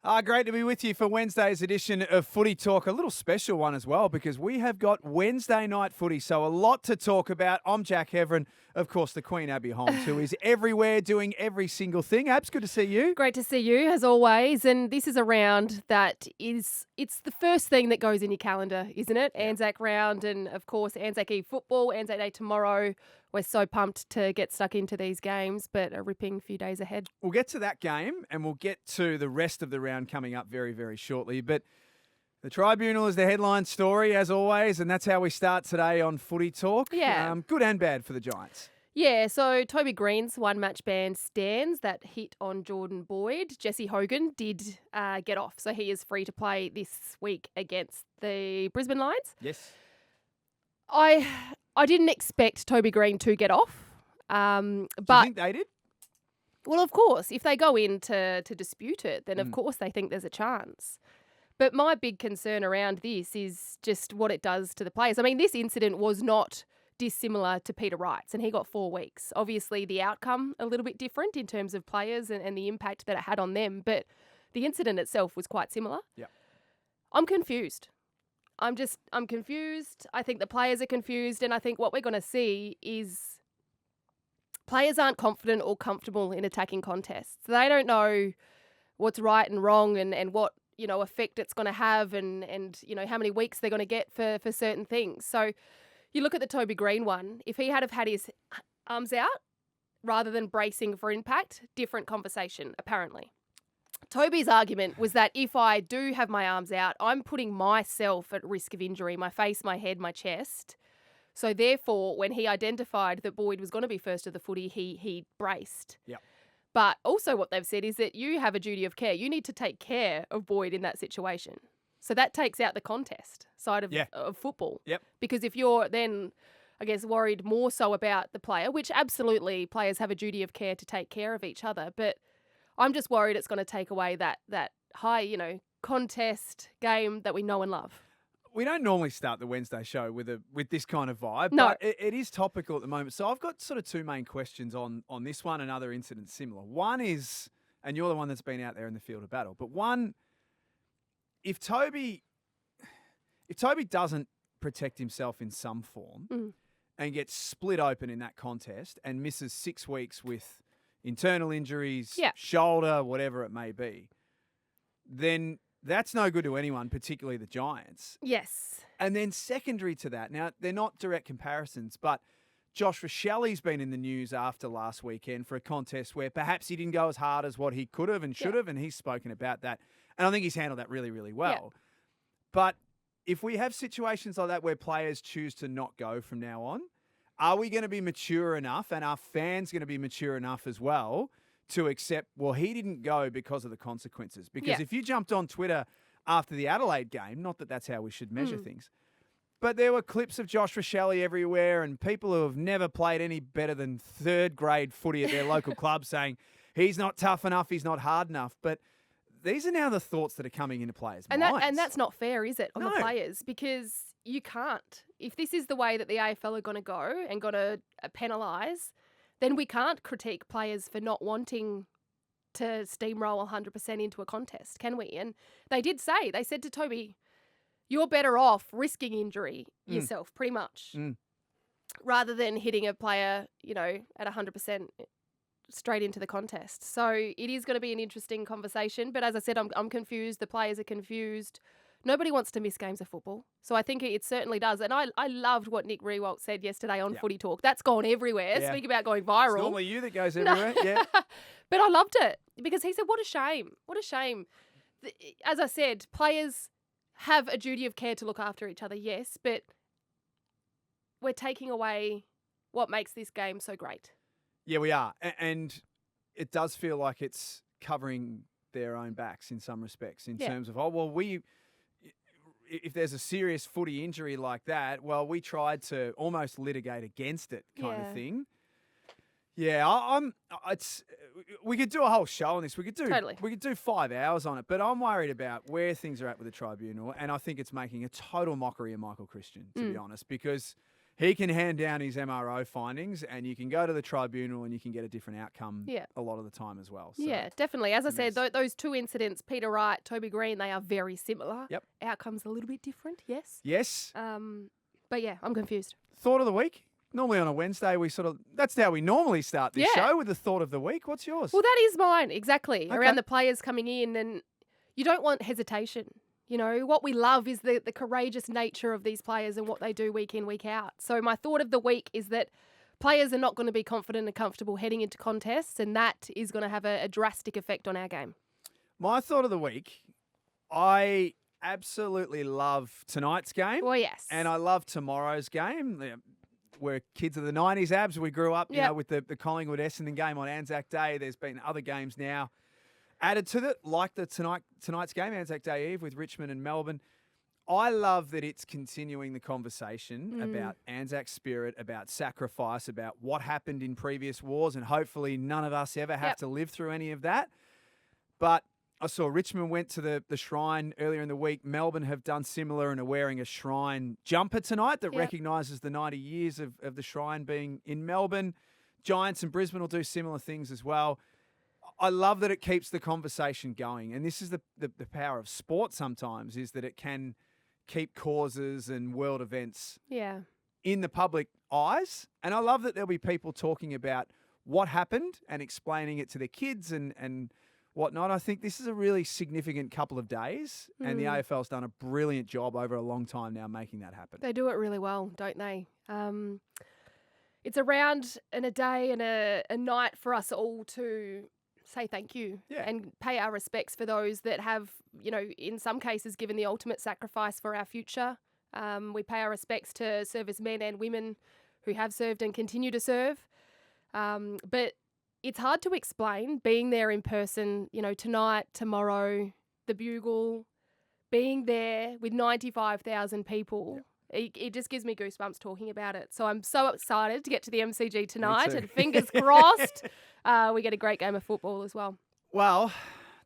Great to be with you for Wednesday's edition of Footy Talk. A little special one as well because we have got Wednesday night footy, so a lot to talk about. I'm Jack Heverin, of course, the Queen Abby Holmes, who is everywhere doing every single thing. Abs, good to see you. Great to see you, as always. And this is a round that it's the first thing that goes in your calendar, isn't it? Yeah. Anzac round and, of course, Anzac Eve football, Anzac Day tomorrow. We're so pumped to get stuck into these games, but a ripping few days ahead. We'll get to that game and we'll get to the rest of the round coming up very, very shortly. But the Tribunal is the headline story, as always, and that's how we start today on Footy Talk. Yeah. Good and bad for the Giants. Yeah, so Toby Green's one-match ban stands. That hit on Jordan Boyd. Jesse Hogan did get off, so he is free to play this week against the Brisbane Lions. Yes. I didn't expect Toby Green to get off, but Do you think they did? well, of course, if they go in to dispute it, then of course they think there's a chance. But my big concern around this is just what it does to the players. I mean, this incident was not dissimilar to Peter Wright's, and he got 4 weeks. Obviously, the outcome a little bit different in terms of players and the impact that it had on them, but the incident itself was quite similar. Yeah. I'm confused. I'm confused. I think the players are confused, and I think what we're going to see is players aren't confident or comfortable in attacking contests. They don't know what's right and wrong and what, effect it's going to have and how many weeks they're going to get for certain things. So you look at the Toby Green one, if he had have had his arms out rather than bracing for impact, different conversation, apparently. Toby's argument was that if I do have my arms out, I'm putting myself at risk of injury, my face, my head, my chest. So therefore, when he identified that Boyd was going to be first of the footy, he braced. Yeah. But also what they've said is that you have a duty of care. You need to take care of Boyd in that situation. So that takes out the contest side of football. Yep. Because if you're then, I guess, worried more so about the player, which absolutely players have a duty of care to take care of each other, but I'm just worried it's going to take away that high, contest game that we know and love. We don't normally start the Wednesday show with this kind of vibe, No. but it is topical at the moment. So I've got sort of two main questions on this one and other incidents similar. One is, and you're the one that's been out there in the field of battle, but one, if Toby doesn't protect himself in some form and gets split open in that contest and misses 6 weeks with internal injuries, shoulder, whatever it may be, then that's no good to anyone, particularly the Giants. Yes. And then secondary to that, now they're not direct comparisons, but Josh Rochelli's been in the news after last weekend for a contest where perhaps he didn't go as hard as what he could have and should have, and he's spoken about that. And I think he's handled that really, really well. Yeah. But if we have situations like that where players choose to not go from now on, are we going to be mature enough and are fans going to be mature enough as well to accept, well, he didn't go because of the consequences? Because if you jumped on Twitter after the Adelaide game, not that that's how we should measure things, but there were clips of Josh Rochelli everywhere and people who have never played any better than third grade footy at their local club saying he's not tough enough, he's not hard enough. But these are now the thoughts that are coming into players' minds. And that's not fair, is it, on No. the players? Because you can't. If this is the way that the AFL are going to go and going to penalise, then we can't critique players for not wanting to steamroll 100% into a contest, can we? And they said to Toby, you're better off risking injury yourself, pretty much, rather than hitting a player, at 100% straight into the contest. So it is going to be an interesting conversation. But as I said, I'm confused. The players are confused. Nobody wants to miss games of football. So I think it certainly does. And I loved what Nick Riewoldt said yesterday on Footy Talk. That's gone everywhere. Yeah. Speak about going viral. It's normally you that goes everywhere. Yeah. But I loved it because he said, what a shame. What a shame. As I said, players have a duty of care to look after each other, yes, but we're taking away what makes this game so great. Yeah, we are. And it does feel like it's covering their own backs in some respects in terms of, if there's a serious footy injury like that, well, we tried to almost litigate against it kind of thing. Yeah, we could do a whole show on this. We could do 5 hours on it, but I'm worried about where things are at with the Tribunal, and I think it's making a total mockery of Michael Christian, to be honest, because he can hand down his MRO findings, and you can go to the tribunal and you can get a different outcome Yeah. a lot of the time as well. So, Yeah, definitely. As I said, mess. those two incidents, Peter Wright, Toby Green, they are very similar. Yep. Outcomes a little bit different, yes. Yes. But yeah, I'm confused. Thought of the week? Normally on a Wednesday, that's how we normally start this Yeah. show, with the thought of the week. What's yours? Well, that is mine, exactly. Okay. Around the players coming in, and you don't want hesitation. You know, what we love is the courageous nature of these players and what they do week in, week out. So my thought of the week is that players are not going to be confident and comfortable heading into contests, and that is going to have a drastic effect on our game. My thought of the week, I absolutely love tonight's game. Well, yes. And I love tomorrow's game. We're kids of the 90s, Abs. We grew up, Yep. with the Collingwood Essendon game on Anzac Day. There's been other games now added to it, like the tonight's game, Anzac Day Eve, with Richmond and Melbourne. I love that it's continuing the conversation about Anzac spirit, about sacrifice, about what happened in previous wars, and hopefully none of us ever have Yep. to live through any of that. But I saw Richmond went to the Shrine earlier in the week. Melbourne have done similar and are wearing a Shrine jumper tonight that Yep. recognises the 90 years of the Shrine being in Melbourne. Giants and Brisbane will do similar things as well. I love that it keeps the conversation going. And this is the power of sport sometimes, is that it can keep causes and world events Yeah. in the public eyes. And I love that there'll be people talking about what happened and explaining it to their kids and whatnot. I think this is a really significant couple of days, and the AFL's done a brilliant job over a long time now making that happen. They do it really well, don't they? It's a round and a day and a night for us all to say thank you and pay our respects for those that have, in some cases given the ultimate sacrifice for our future. We pay our respects to servicemen and women who have served and continue to serve. But it's hard to explain being there in person, tonight, tomorrow, the Bugle, being there with 95,000 people. Yep. It just gives me goosebumps talking about it. So I'm so excited to get to the MCG tonight, too. and fingers crossed we get a great game of football as well. Well,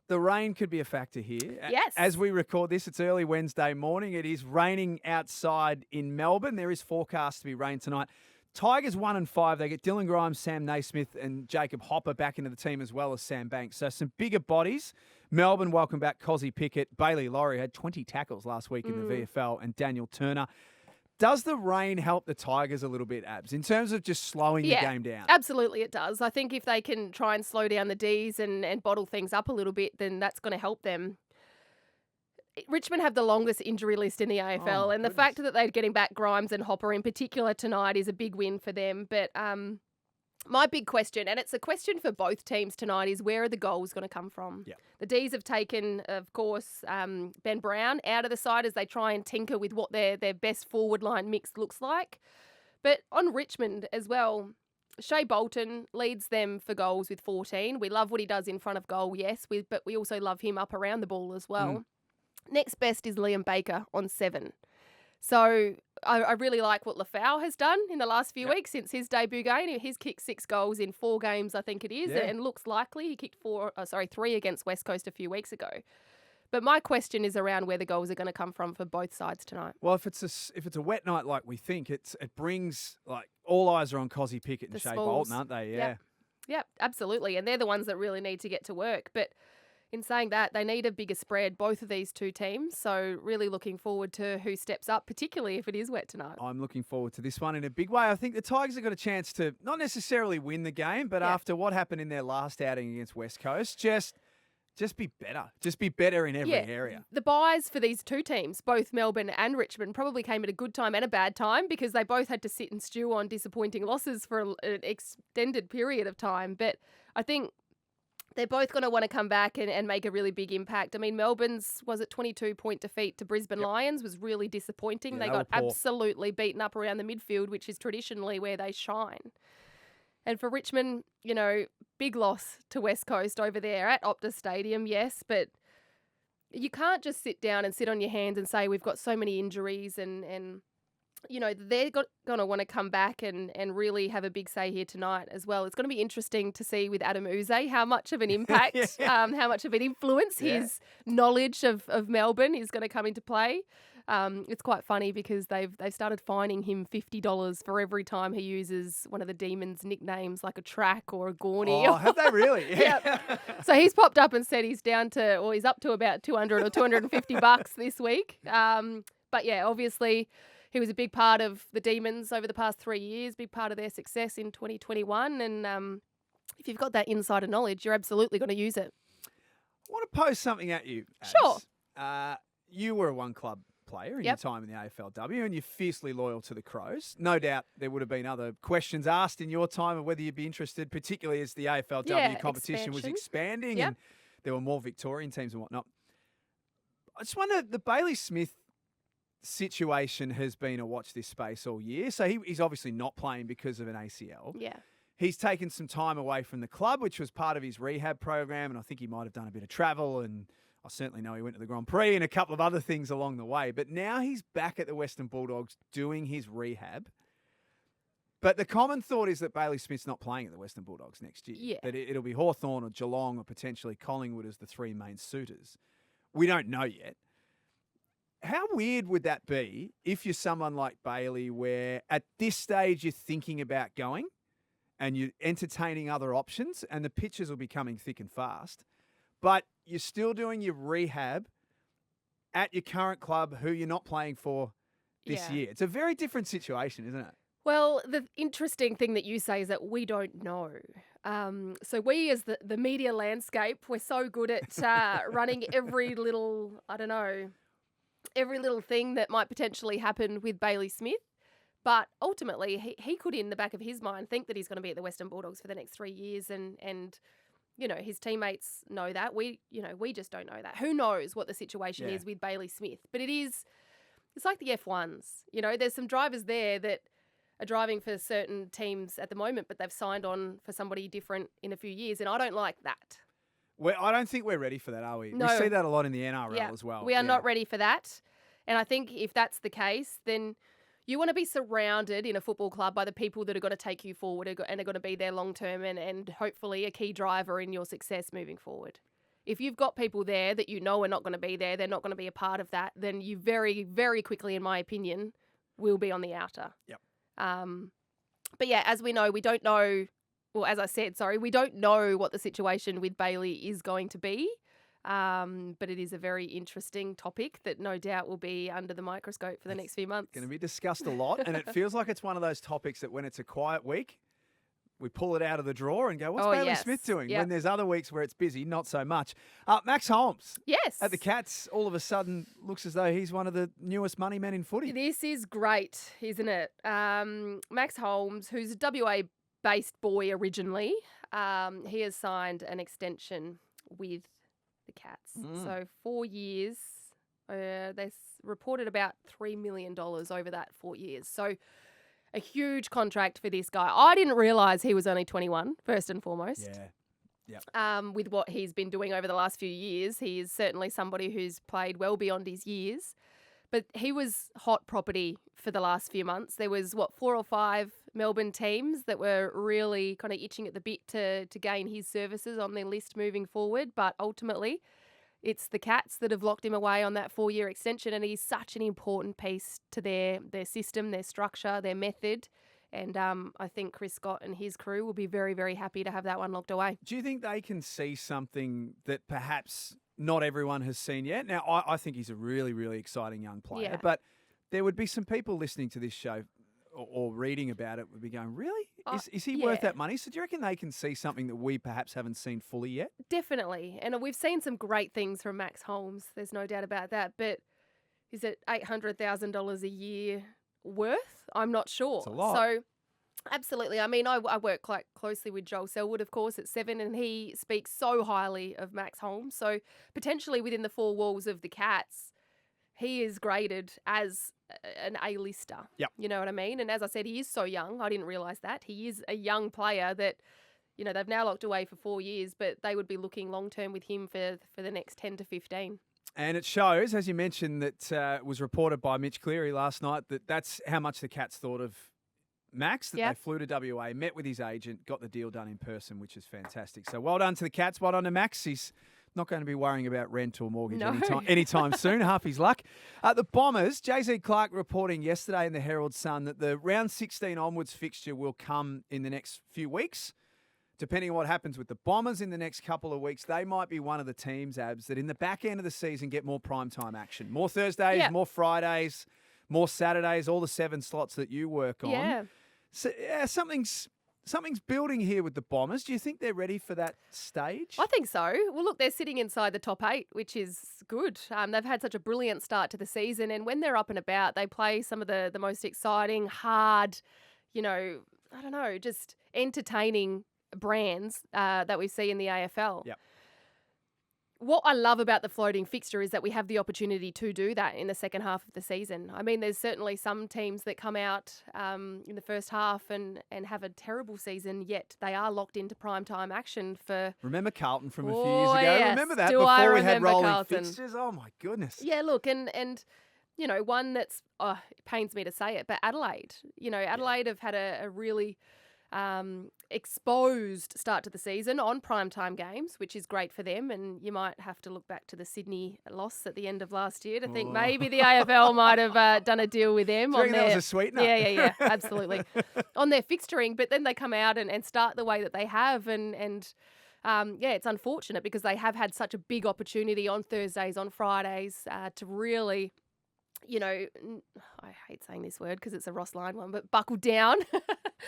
the rain could be a factor here. Yes. As we record this, it's early Wednesday morning. It is raining outside in Melbourne. There is forecast to be rain tonight. Tigers 1-5. They get Dylan Grimes, Sam Naismith and Jacob Hopper back into the team, as well as Sam Banks. So some bigger bodies. Melbourne welcome back Cozzy Pickett. Bailey Laurie had 20 tackles last week in the VFL, and Daniel Turner. Does the rain help the Tigers a little bit, Abs, in terms of just slowing the game down? Absolutely it does. I think if they can try and slow down the Ds and bottle things up a little bit, then that's going to help them. Richmond have the longest injury list in the AFL, and the fact that they're getting back Grimes and Hopper in particular tonight is a big win for them. But my big question, and it's a question for both teams tonight, is where are the goals going to come from? Yep. The Ds have taken, of course, Ben Brown out of the side as they try and tinker with what their best forward line mix looks like. But on Richmond as well, Shea Bolton leads them for goals with 14. We love what he does in front of goal, yes, but we also love him up around the ball as well. Next best is Liam Baker on 7. So I really like what Lafau has done in the last few weeks since his debut game. He's kicked 6 goals in 4 games, I think it is, and looks likely. He kicked 3 against West Coast a few weeks ago. But my question is around where the goals are going to come from for both sides tonight. Well, if it's a wet night like we think, it brings, like, all eyes are on Cozzy Pickett and The Shea Smalls. Bolton, aren't they? Yeah. Yep, absolutely. And they're the ones that really need to get to work. But in saying that, they need a bigger spread, both of these two teams. So really looking forward to who steps up, particularly if it is wet tonight. I'm looking forward to this one in a big way. I think the Tigers have got a chance to not necessarily win the game, but after what happened in their last outing against West Coast, just be better. Just be better in every area. The buys for these two teams, both Melbourne and Richmond, probably came at a good time and a bad time because they both had to sit and stew on disappointing losses for an extended period of time. But I think they're both going to want to come back and make a really big impact. I mean, Melbourne's, 22-point defeat to Brisbane Lions was really disappointing. Yeah, they they got were poor. absolutely beaten up around the midfield, which is traditionally where they shine. And for Richmond, big loss to West Coast over there at Optus Stadium, yes, but you can't just sit down and sit on your hands and say we've got so many injuries and they're going to want to come back and really have a big say here tonight as well. It's going to be interesting to see with Adam Uze how much of an impact, how much of an influence his knowledge of Melbourne is going to come into play. It's quite funny because they've started fining him $50 for every time he uses one of the Demons' nicknames, like a track or a Gawny. Oh, have they really? Yep. So he's popped up and said he's up to about 200 or $250 this week. But yeah, obviously he was a big part of the Demons over the past 3 years, big part of their success in 2021. And if you've got that insider knowledge, you're absolutely going to use it. I want to pose something at you. Abs. Sure. You were a one-club player in Yep. your time in the AFLW, and you're fiercely loyal to the Crows. No doubt there would have been other questions asked in your time of whether you'd be interested, particularly as the AFLW competition was expanding Yep. and there were more Victorian teams and whatnot. I just wonder, the Bailey Smith situation has been a watch this space all year. So he's obviously not playing because of an ACL. Yeah. He's taken some time away from the club, which was part of his rehab program, and I think he might have done a bit of travel, and I certainly know he went to the Grand Prix and a couple of other things along the way. But now he's back at the Western Bulldogs doing his rehab. But the common thought is that Bailey Smith's not playing at the Western Bulldogs next year. Yeah. That it'll be Hawthorn or Geelong or potentially Collingwood as the three main suitors. We don't know yet. How weird would that be if you're someone like Bailey where at this stage you're thinking about going and you're entertaining other options and the pitches will be coming thick and fast, but you're still doing your rehab at your current club who you're not playing for this year? It's a very different situation, isn't it? Well, the interesting thing that you say is that we don't know. So we as the media landscape, we're so good at running every little thing that might potentially happen with Bailey Smith. But ultimately, he could, in the back of his mind, think that he's going to be at the Western Bulldogs for the next 3 years, and his teammates know that. We just don't know that. Who knows what the situation is with Bailey Smith? But it's like the F1s. There's some drivers there that are driving for certain teams at the moment, but they've signed on for somebody different in a few years, and I don't like that. I don't think we're ready for that, are we? No. We see that a lot in the NRL as well. We are not ready for that. And I think if that's the case, then you want to be surrounded in a football club by the people that are going to take you forward and are going to be there long term and hopefully a key driver in your success moving forward. If you've got people there that you know are not going to be there, they're not going to be a part of that, then you very, very quickly, in my opinion, will be on the outer. Yep. But yeah, as we know, we don't know. Well, as I said, we don't know what the situation with Bailey is going to be. But it is a very interesting topic that no doubt will be under the microscope for the next few months. Going to be discussed a lot, and it feels like it's one of those topics that when it's a quiet week, we pull it out of the drawer and go, what's Bailey Smith doing? Yep. When there's other weeks where it's busy, not so much. Max Holmes. Yes. At the Cats, all of a sudden looks as though he's one of the newest money men in footy. This is great, isn't it? Max Holmes, who's a WA-based boy originally, he has signed an extension with the Cats. So 4 years, they reported about $3 million over that 4 years. So a huge contract for this guy. I didn't realise he was only 21, first and foremost. Yeah. With what he's been doing over the last few years, he is certainly somebody who's played well beyond his years. But he was hot property for the last few months. There was, 4 or 5 Melbourne teams that were really kind of itching at the bit to gain his services on their list moving forward. But ultimately, it's the Cats that have locked him away on that 4-year extension, and he's such an important piece to their system, their structure, their method. And I think Chris Scott and his crew will be very, very happy to have that one locked away. Do you think they can see something that perhaps not everyone has seen yet? Now, I think he's a really, really exciting young player, but there would be some people listening to this show or reading about it would be going, really? Is he worth that money? So do you reckon they can see something that we perhaps haven't seen fully yet? Definitely. And we've seen some great things from Max Holmes. There's no doubt about that. But is it $800,000 a year worth? I'm not sure. It's a lot. So absolutely. I mean, I work quite closely with Joel Selwood, of course, at Seven, and he speaks so highly of Max Holmes. So potentially within the 4 walls of the Cats, he is graded as an A-lister. Yep. You know what I mean? And as I said, he is so young. I didn't realise that. He is a young player that, they've now locked away for 4 years, but they would be looking long-term with him for the next 10 to 15. And it shows, as you mentioned, that was reported by Mitch Cleary last night, that's how much the Cats thought of Max, that they flew to WA, met with his agent, got the deal done in person, which is fantastic. So well done to the Cats. Well done to Max. He's not going to be worrying about rent or mortgage No. anytime soon. Half his luck. The Bombers, Jay-Z Clark reporting yesterday in the Herald Sun that the round 16 onwards fixture will come in the next few weeks. Depending on what happens with the Bombers in the next couple of weeks, they might be one of the teams, Abs, that in the back end of the season get more primetime action. More Thursdays, Yeah. more Fridays, more Saturdays, all the 7 slots that you work on. Yeah. So, something's building here with the Bombers. Do you think they're ready for that stage? I think so. Well, look, they're sitting inside the top 8, which is good. They've had such a brilliant start to the season, and when they're up and about, they play some of the most exciting, hard, just entertaining brands that we see in the AFL. Yep. What I love about the floating fixture is that we have the opportunity to do that in the second half of the season. I mean, there's certainly some teams that come out in the first half and have a terrible season, yet they are locked into primetime action for... Remember Carlton from a few Oh, years ago? yes. Remember that Do I before we had remember rolling Carlton? fixtures? Oh, my goodness. Yeah, look, and one that's, it pains me to say it, but Adelaide. Adelaide have had a really exposed start to the season on primetime games, which is great for them. And you might have to look back to the Sydney loss at the end of last year to think maybe the AFL might have done a deal with them. Do you reckon that was a sweetener? Yeah, absolutely. On their fixturing, but then they come out and start the way that they have and it's unfortunate because they have had such a big opportunity on Thursdays, on Fridays to really... I hate saying this word because it's a Ross Lyon one, but buckle down.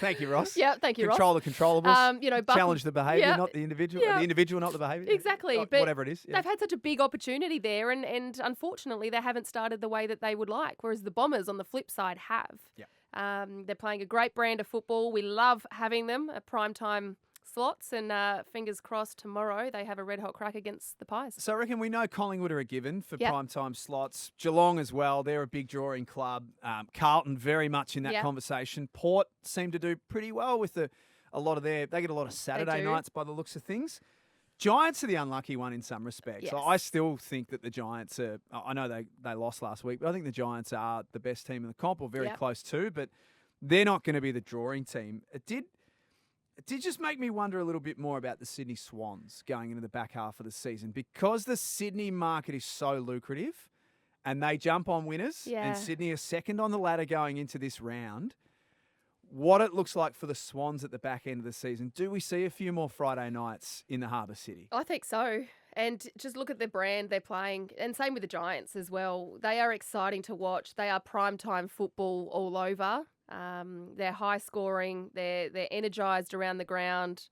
Thank you, Ross. Yeah, thank you, Control Ross. the controllables. Buckle, Challenge the behaviour, yeah, not the individual. yeah. The individual, not the behaviour. Exactly. But But whatever it is. Yeah. they've had such a big opportunity there, and unfortunately, they haven't started the way that they would like, whereas the Bombers, on the flip side, have. Yeah. They're playing a great brand of football. We love having them at primetime slots, and fingers crossed tomorrow they have a red hot crack against the Pies. So I reckon we know Collingwood are a given for Yep. primetime slots. Geelong as well. They're a big drawing club. Carlton very much in that Yep. conversation. Port seem to do pretty well with a lot of they get a lot of Saturday do. nights by the looks of things. Giants are the unlucky one in some respects. Yes. I still think that the Giants are, I know they lost last week, but I think the Giants are the best team in the comp or very Yep. close to, but they're not going to be the drawing team. It did just make me wonder a little bit more about the Sydney Swans going into the back half of the season because the Sydney market is so lucrative and they jump on winners Yeah. and Sydney are second on the ladder going into this round. What it looks like for the Swans at the back end of the season, do we see a few more Friday nights in the Harbour City? I think so. And just look at the brand they're playing. And same with the Giants as well. They are exciting to watch. They are primetime football all over. They're high scoring. They're energized around the ground.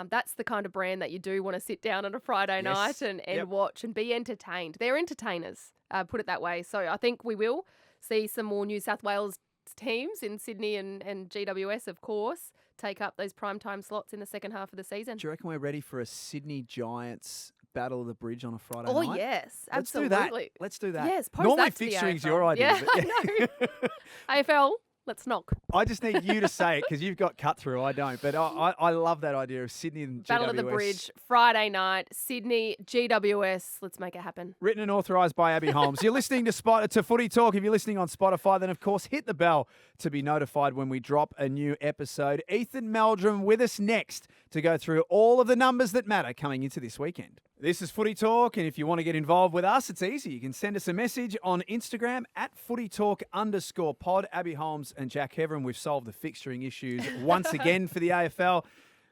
That's the kind of brand that you do want to sit down on a Friday night and Yep. watch and be entertained. They're entertainers, put it that way. So I think we will see some more New South Wales teams in Sydney and GWS, of course, take up those primetime slots in the second half of the season. Do you reckon we're ready for a Sydney Giants Battle of the Bridge on a Friday Oh, night? yes, Let's do absolutely. that. Let's do that. Yes, post Normally that to the fixturing's AFL. your idea. Yeah, but I know. AFL, let's knock. I just need you to say it because you've got cut through. I don't. But I love that idea of Sydney and GWS. Battle of the Bridge, Friday night, Sydney, GWS. Let's make it happen. Written and authorised by Abby Holmes. You're listening to Footy Talk. If you're listening on Spotify, then of course hit the bell to be notified when we drop a new episode. Ethan Meldrum with us next to go through all of the numbers that matter coming into this weekend. This is Footy Talk, and if you want to get involved with us, it's easy. You can send us a message on Instagram at footytalk_pod. Abby Holmes and Jack Heverin, we've solved the fixturing issues once again for the AFL.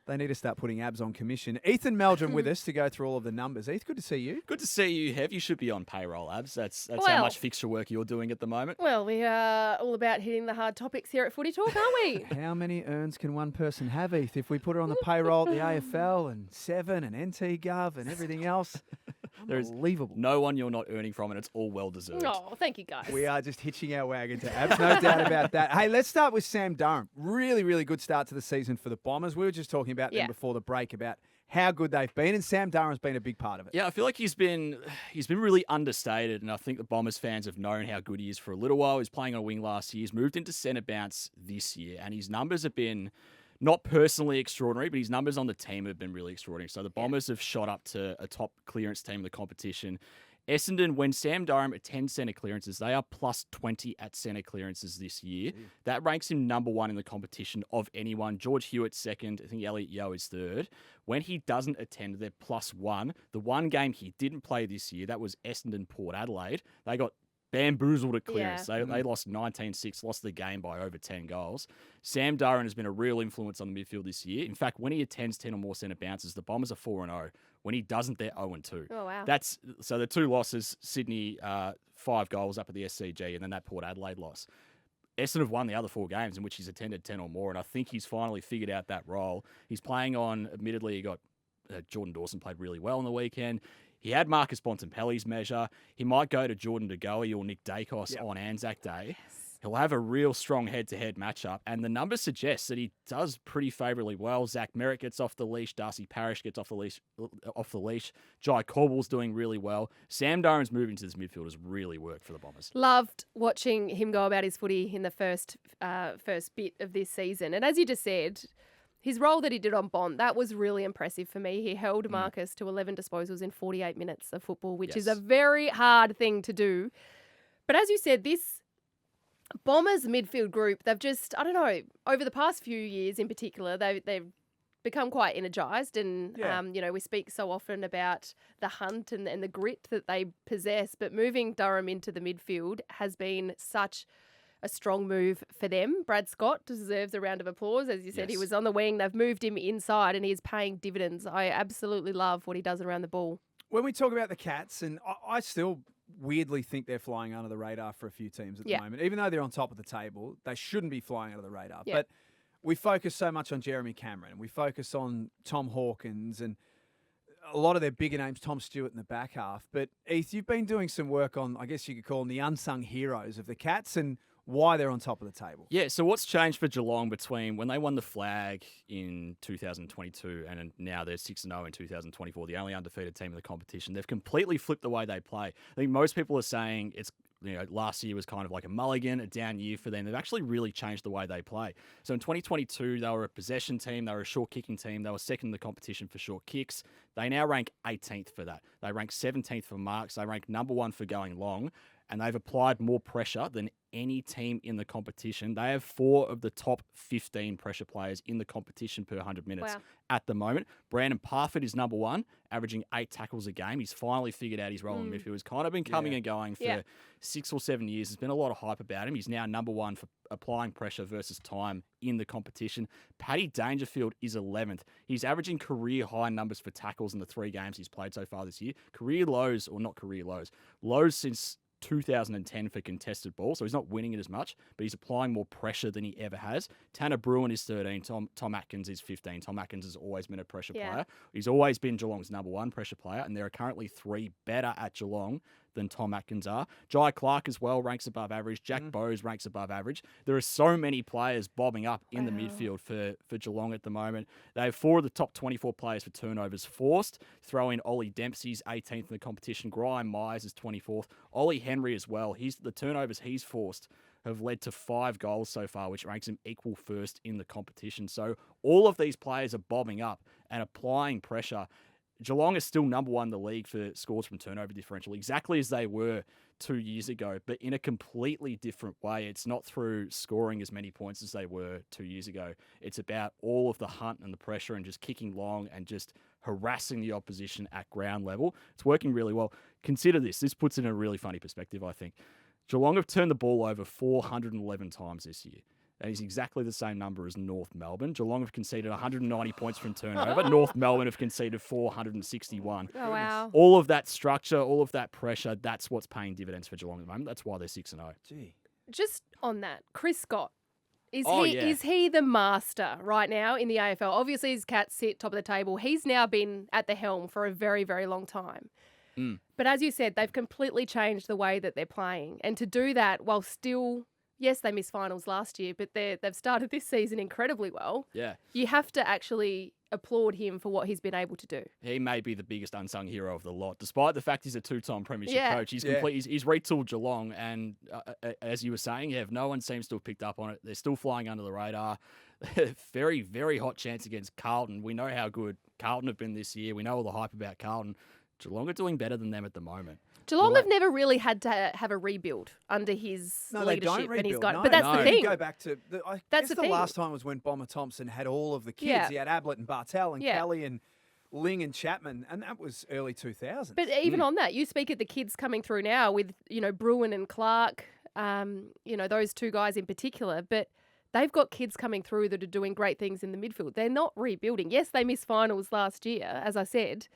They need to start putting Abs on commission. Ethan Meldrum with us to go through all of the numbers. Eth, good to see you. Good to see you, Hev. You should be on payroll, Abs. That's Well- how much fixture work you're doing at the moment. Well, we are all about hitting the hard topics here at Footy Talk, aren't we? How many earns can one person have, Eth? If we put her on the payroll at the AFL and Seven and NT Gov and everything else, There's unbelievable. no one you're not earning from, and it's all well deserved. Oh, thank you, guys. We are just hitching our wagon to Abs, no doubt about that. Hey, let's start with Sam Durham. Really, really good start to the season for the Bombers. We were just talking about them Yeah. before the break about how good they've been, and Sam Durham's been a big part of it. Yeah, I feel like he's been really understated, and I think the Bombers fans have known how good he is for a little while. He was playing on a wing last year. He's moved into centre bounce this year, and his numbers have been not personally extraordinary, but his numbers on the team have been really extraordinary. So the Bombers have shot up to a top clearance team in the competition Essendon, when Sam Durham attends centre clearances, they are plus 20 at centre clearances this year. That ranks him number one in the competition of anyone. George Hewitt second. I think Elliot Yeo is third. When he doesn't attend, they're plus one. The one game he didn't play this year, that was Essendon Port Adelaide. They got bamboozled at clearance. They lost 19-6, lost the game by over 10 goals. Sam Durham has been a real influence on the midfield this year. In fact, when he attends 10 or more centre bounces, the Bombers are 4-0. When he doesn't, they're 0-2. Oh, wow. So the two losses, Sydney 5 goals up at the SCG, and then that Port Adelaide loss. Essendon have won the other 4 games in which he's attended 10 or more, and I think he's finally figured out that role. He's playing on, admittedly, he got Jordan Dawson played really well on the weekend. He had Marcus Bontempelli's measure. He might go to Jordan De Goey or Nick Dacos on Anzac Day. Yes. He'll have a real strong head-to-head matchup, and the numbers suggest that he does pretty favourably well. Zach Merritt gets off the leash. Darcy Parish gets off the leash. Jai Corbell's doing really well. Sam Durham's move into this midfield has really worked for the Bombers. Loved watching him go about his footy in the first bit of this season. And as you just said, his role that he did on Bond, that was really impressive for me. He held Marcus to 11 disposals in 48 minutes of football, which is a very hard thing to do. But as you said, this Bombers midfield group, they've just, I don't know, over the past few years in particular, they've become quite energised. And, we speak so often about the hunt and the grit that they possess. But moving Durham into the midfield has been such a strong move for them. Brad Scott deserves a round of applause. As you said, he was on the wing. They've moved him inside and he is paying dividends. I absolutely love what he does around the ball. When we talk about the Cats, and I still weirdly think they're flying under the radar for a few teams at the moment. Even though they're on top of the table, they shouldn't be flying under the radar. Yeah. But we focus so much on Jeremy Cameron. We focus on Tom Hawkins and a lot of their bigger names, Tom Stewart in the back half. But Heath, you've been doing some work on, I guess you could call them the unsung heroes of the Cats and why they're on top of the table. Yeah, so what's changed for Geelong between when they won the flag in 2022 and now they're 6-0 in 2024, the only undefeated team in the competition? They've completely flipped the way they play. I think most people are saying it's last year was kind of like a mulligan, a down year for them. They've actually really changed the way they play. So in 2022, they were a possession team. They were a short kicking team. They were second in the competition for short kicks. They now rank 18th for that. They rank 17th for marks. They rank number 1 for going long. And they've applied more pressure than any team in the competition. They have 4 of the top 15 pressure players in the competition per 100 minutes at the moment. Brandon Parfitt is number 1, averaging 8 tackles a game. He's finally figured out his role in midfield. He's kind of been coming and going for 6 or 7 years. There's been a lot of hype about him. He's now number 1 for applying pressure versus time in the competition. Paddy Dangerfield is 11th. He's averaging career high numbers for tackles in the 3 games he's played so far this year. Lows since 2010 for contested ball, so he's not winning it as much, but he's applying more pressure than he ever has. Tanner Bruin is 13, Tom Atkins is 15. Tom Atkins has always been a pressure player. He's always been Geelong's number 1 pressure player, and there are currently 3 better at Geelong than Tom Atkins are. Jai Clark as well ranks above average. Jack Bowes ranks above average. There are so many players bobbing up in the midfield for Geelong at the moment. They have 4 of the top 24 players for turnovers forced. Throw in Ollie Dempsey's 18th in the competition. Graham Myers is 24th. Ollie Henry as well. The turnovers he's forced have led to 5 goals so far, which makes him equal first in the competition. So all of these players are bobbing up and applying pressure. Geelong is still number 1 in the league for scores from turnover differential, exactly as they were 2 years ago, but in a completely different way. It's not through scoring as many points as they were 2 years ago. It's about all of the hunt and the pressure and just kicking long and just harassing the opposition at ground level. It's working really well. Consider this. This puts it in a really funny perspective, I think. Geelong have turned the ball over 411 times this year. That is exactly the same number as North Melbourne. Geelong have conceded 190 points from turnover. North Melbourne have conceded 461. Oh, wow. All of that structure, all of that pressure, that's what's paying dividends for Geelong at the moment. That's why they're 6-0. Gee. Just on that, Chris Scott. Is he the master right now in the AFL? Obviously, his Cats sit top of the table. He's now been at the helm for a very, very long time. But as you said, they've completely changed the way that they're playing. And to do that while still... Yes, they missed finals last year, but they've started this season incredibly well. Yeah. You have to actually applaud him for what he's been able to do. He may be the biggest unsung hero of the lot, despite the fact he's a 2-time premiership coach. He's he's retooled Geelong, and as you were saying, no one seems to have picked up on it. They're still flying under the radar. Very, very hot chance against Carlton. We know how good Carlton have been this year. We know all the hype about Carlton. Geelong are doing better than them at the moment. Geelong have never really had to have a rebuild under his No, they leadership don't and his rebuild. guidance. No, But that's no. the You thing. go back to I That's guess the the thing. last time was when Bomber Thompson had all of the kids. Yeah. He had Ablett and Bartel and Yeah. Kelly and Ling and Chapman, and that was early 2000s. But even on that, you speak of the kids coming through now with, Bruin and Clark, those two guys in particular, but they've got kids coming through that are doing great things in the midfield. They're not rebuilding. Yes, they missed finals last year, as I said,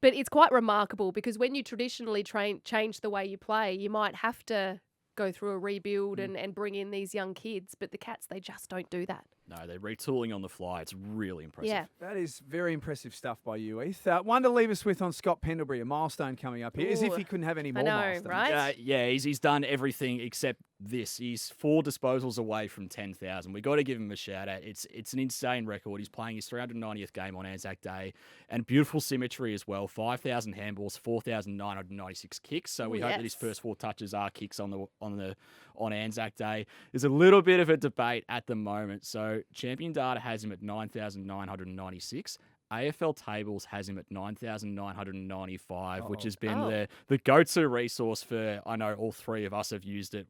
but it's quite remarkable because when you traditionally change the way you play, you might have to go through a rebuild and bring in these young kids, but the Cats, they just don't do that. No, they're retooling on the fly. It's really impressive. Yeah. That is very impressive stuff by you, Heath. One to leave us with on Scott Pendlebury, a milestone coming up here, as if Ooh, he couldn't have any I more know, milestones. right? Yeah, he's done everything except this. He's 4 disposals away from 10,000. We got to give him a shout out. It's an insane record. He's playing his 390th game on Anzac Day, and beautiful symmetry as well. 5,000 handballs, 4,996 kicks. So we hope that his yes. first 4 touches are kicks on Anzac Day. There's a little bit of a debate at the moment. So Champion Data has him at 9,996. AFL Tables has him at 9,995, which has been Oh. the go-to resource for, I know all three of us have used it,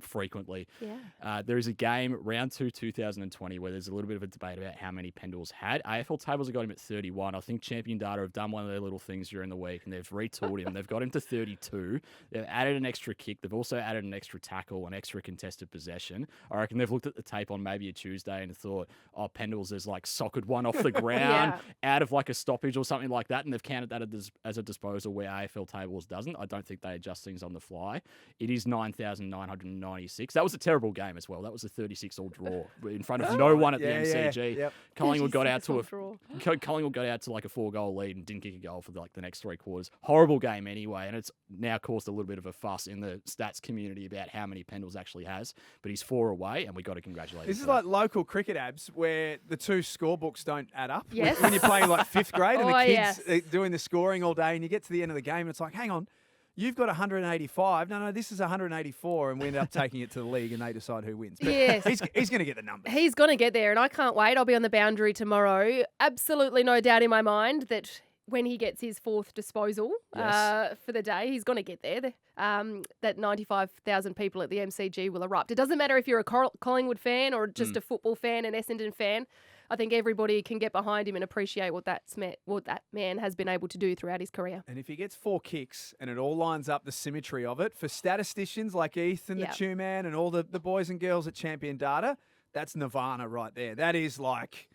frequently. Yeah. There is a game, round 2, 2020, where there's a little bit of a debate about how many Pendles had. AFL Tables have got him at 31. I think Champion Data have done one of their little things during the week and they've retooled him. They've got him to 32. They've added an extra kick. They've also added an extra tackle, an extra contested possession. I reckon they've looked at the tape on maybe a Tuesday and thought, oh, Pendles has like socketed one off the ground out of like a stoppage or something like that, and they've counted that as a disposal where AFL Tables doesn't. I don't think they adjust things on the fly. It is 9,996. That was a terrible game as well. That was a 36-all draw in front of no one at the MCG. Yep. Collingwood got out to Collingwood got out to like a 4-goal lead and didn't kick a goal for like the next 3 quarters. Horrible game anyway, and it's now caused a little bit of a fuss in the stats community about how many Pendles actually has. But he's 4 away, and we got to congratulate This him is for that. like local cricket abs where the two scorebooks don't add up. Yes. When you're playing like 5th grade and Oh, the kids yes. are doing the scoring all day and you get to the end of the game and it's like, hang on, you've got 185. No, this is 184. And we end up taking it to the league and they decide who wins. But Yes. he's going to get the numbers. He's going to get there, and I can't wait. I'll be on the boundary tomorrow. Absolutely no doubt in my mind that when he gets his 4th disposal Yes. for the day, he's going to get there. That 95,000 people at the MCG will erupt. It doesn't matter if you're a Collingwood fan or just a football fan, an Essendon fan. I think everybody can get behind him and appreciate what that man has been able to do throughout his career. And if he gets 4 kicks and it all lines up the symmetry of it, for statisticians like Heath and Yep. the Two Man and all the boys and girls at Champion Data, that's nirvana right there. That is like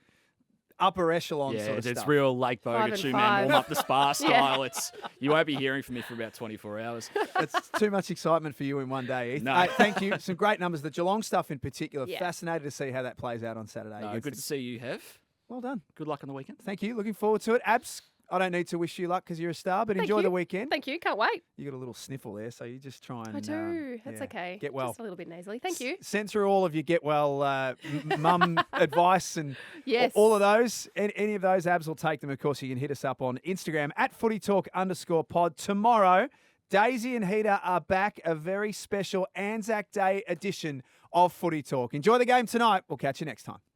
upper echelon Yeah, sort of it's stuff. real Lake 5 and Boga two 5. man warm up the spa style. Yeah. You won't be hearing from me for about 24 hours. It's too much excitement for you in one day, Heath. No. Hey, thank you. Some great numbers. The Geelong stuff in particular. Yeah. Fascinated to see how that plays out on Saturday. No, against good the- to see you, Hev. Well done. Good luck on the weekend. Thank you. Looking forward to it. Abs, I don't need to wish you luck because you're a star, but Thank enjoy you. the weekend. Thank you. Can't wait. You got a little sniffle there, so you just try and. I do. That's yeah, okay. Get well. Just a little bit nasally. Thank you. Send through all of your get well mum advice and Yes. all of those. Any of those, Abs will take them. Of course, you can hit us up on Instagram at footytalk_pod. Tomorrow, Daisy and Heater are back. A very special Anzac Day edition of Footy Talk. Enjoy the game tonight. We'll catch you next time.